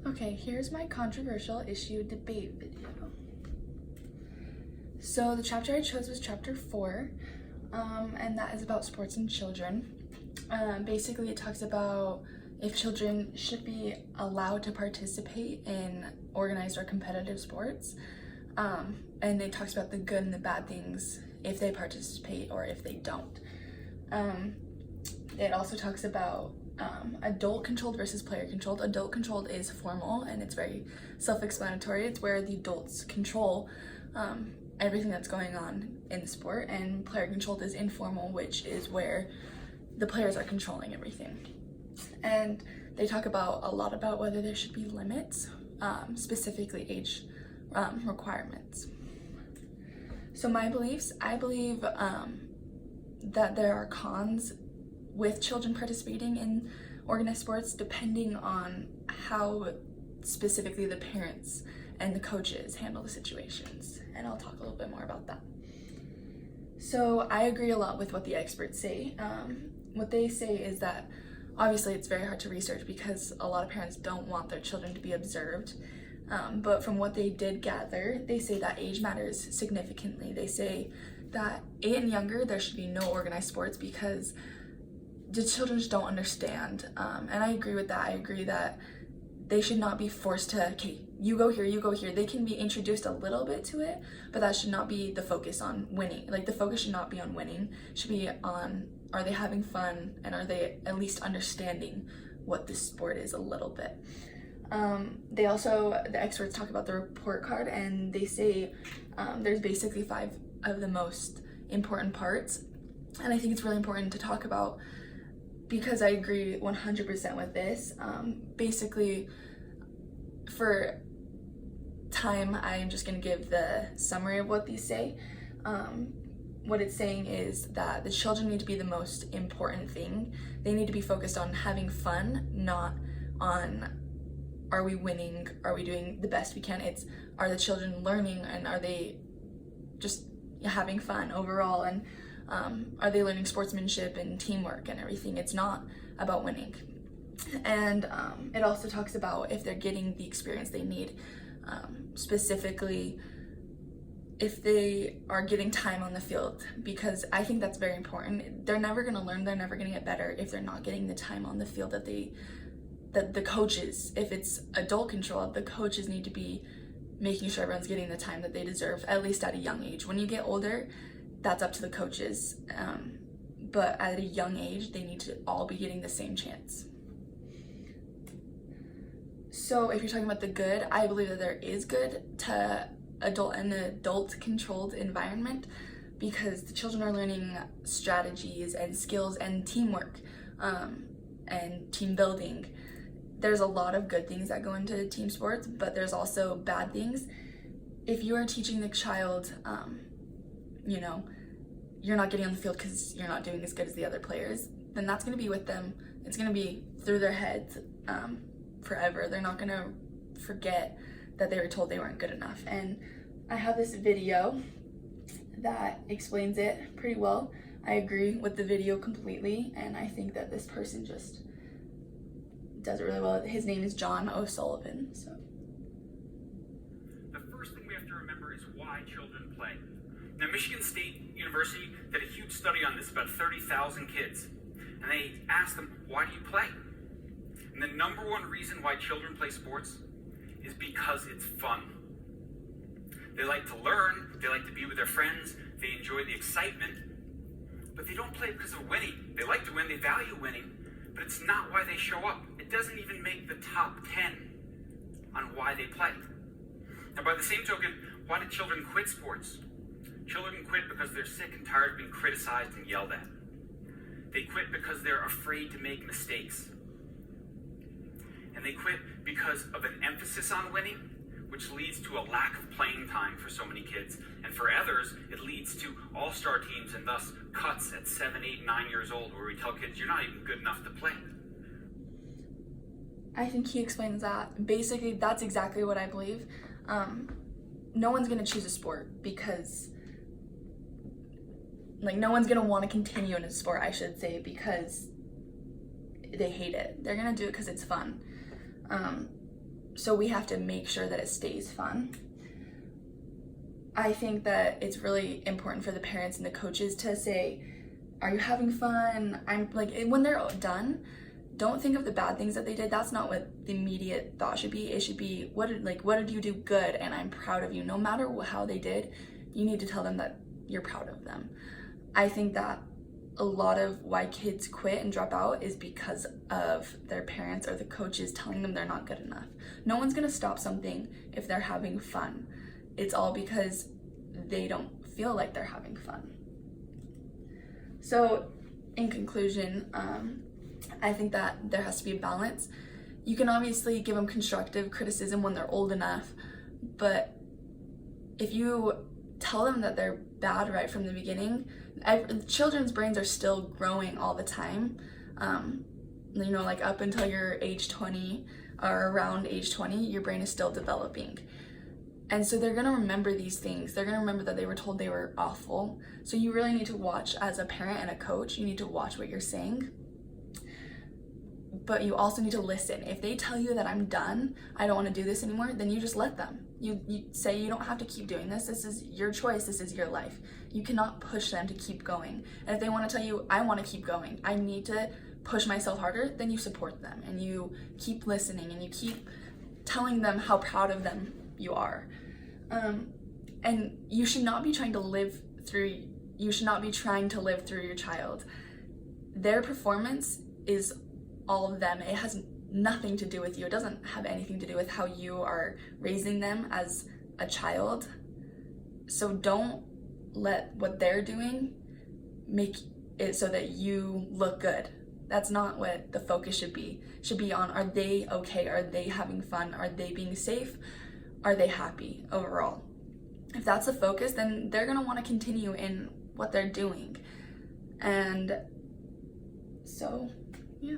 Okay, here's my controversial issue debate video. So the chapter I chose was chapter 4, and that is about sports and children. Basically, it talks about if children should be allowed to participate in organized or competitive sports, and it talks about the good and the bad things if they participate or if they don't. It also talks about adult-controlled versus player-controlled. Adult-controlled is formal and it's very self-explanatory. It's where the adults control everything that's going on in the sport, and player-controlled is informal, which is where the players are controlling everything. And they talk about a lot about whether there should be limits, specifically age requirements. So my beliefs, I believe that there are cons with children participating in organized sports depending on how specifically the parents and the coaches handle the situations. And I'll talk a little bit more about that. So I agree a lot with what the experts say. What they say is that obviously it's very hard to research because a lot of parents don't want their children to be observed. But from what they did gather, they say that age matters significantly. They say that 8 and younger, there should be no organized sports because the children just don't understand. And I agree with that. I agree that they should not be forced to, okay, you go here, you go here. They can be introduced a little bit to it, but that should not be the focus on winning. Like, the focus should not be on winning. It should be on, are they having fun, and are they at least understanding what this sport is a little bit. They also, the experts talk about the report card, and they say there's basically 5 of the most important parts. And I think it's really important to talk about because I agree 100% with this. Basically, for time, I'm just gonna give the summary of what these say. What it's saying is that the children need to be the most important thing. They need to be focused on having fun, not on are we winning, are we doing the best we can. It's, are the children learning, and are they just having fun overall, and are they learning sportsmanship and teamwork and everything. It's not about winning. And it also talks about if they're getting the experience they need, specifically if they are getting time on the field, because I think that's very important. They're never going to learn, they're never going to get better if they're not getting the time on the field that the coaches, if it's adult control, the coaches need to be making sure everyone's getting the time that they deserve, at least at a young age. When you get older, that's up to the coaches, but at a young age, they need to all be getting the same chance. So if you're talking about the good, I believe that there is good to an adult-controlled environment, because the children are learning strategies and skills and teamwork and team building. There's a lot of good things that go into team sports, but there's also bad things. If you are teaching the child, you know, you're not getting on the field because you're not doing as good as the other players, then that's going to be with them. It's going to be through their heads forever. They're not going to forget that they were told they weren't good enough. And I have this video that explains it pretty well. I agree with the video completely, and I think that this person just does it really well. His name is John O'Sullivan. So the first thing we have to remember is why children play. Now, Michigan State University did a huge study on this, about 30,000 kids, and they asked them, why do you play? And the number one reason why children play sports is because it's fun. They like to learn, they like to be with their friends, they enjoy the excitement, but they don't play because of winning. They like to win, they value winning, but it's not why they show up. It doesn't even make the top 10 on why they play. Now, by the same token, why do children quit sports? Children quit because they're sick and tired of being criticized and yelled at. They quit because they're afraid to make mistakes. And they quit because of an emphasis on winning, which leads to a lack of playing time for so many kids. And for others, it leads to all-star teams and thus cuts at 7, 8, 9 years old, where we tell kids, you're not even good enough to play. I think he explains that. Basically, that's exactly what I believe. No one's going to choose a sport because, like, no one's going to want to continue in a sport, I should say, because they hate it. They're going to do it because it's fun. so we have to make sure that it stays fun. I think that it's really important for the parents and the coaches to say, are you having fun? I'm like, when they're done, don't think of the bad things that they did. That's not what the immediate thought should be. It should be, what did you do good? And I'm proud of you. No matter how they did, you need to tell them that you're proud of them. I think that a lot of why kids quit and drop out is because of their parents or the coaches telling them they're not good enough. No one's gonna stop something if they're having fun. It's all because they don't feel like they're having fun. So in conclusion, I think that there has to be a balance. You can obviously give them constructive criticism when they're old enough, but if you tell them that they're bad right from the beginning, children's brains are still growing all the time. Like up until you're age 20 or around age 20, your brain is still developing. And so they're gonna remember these things. They're gonna remember that they were told they were awful. So you really need to watch, as a parent and a coach, you need to watch what you're saying. But you also need to listen. If they tell you that I'm done, I don't wanna do this anymore, then you just let them. You say you don't have to keep doing this. This is your choice, this is your life. You cannot push them to keep going. And if they wanna tell you, I wanna keep going, I need to push myself harder, then you support them and you keep listening and you keep telling them how proud of them you are. And you should not be trying to live through your child. Their performance is all of them. It has nothing to do with you. It doesn't have anything to do with how you are raising them as a child. So don't let what they're doing make it so that you look good. That's not what the focus should be. It should be on, are they okay? Are they having fun? Are they being safe? Are they happy overall? If that's the focus, then they're gonna wanna continue in what they're doing. And so, yeah.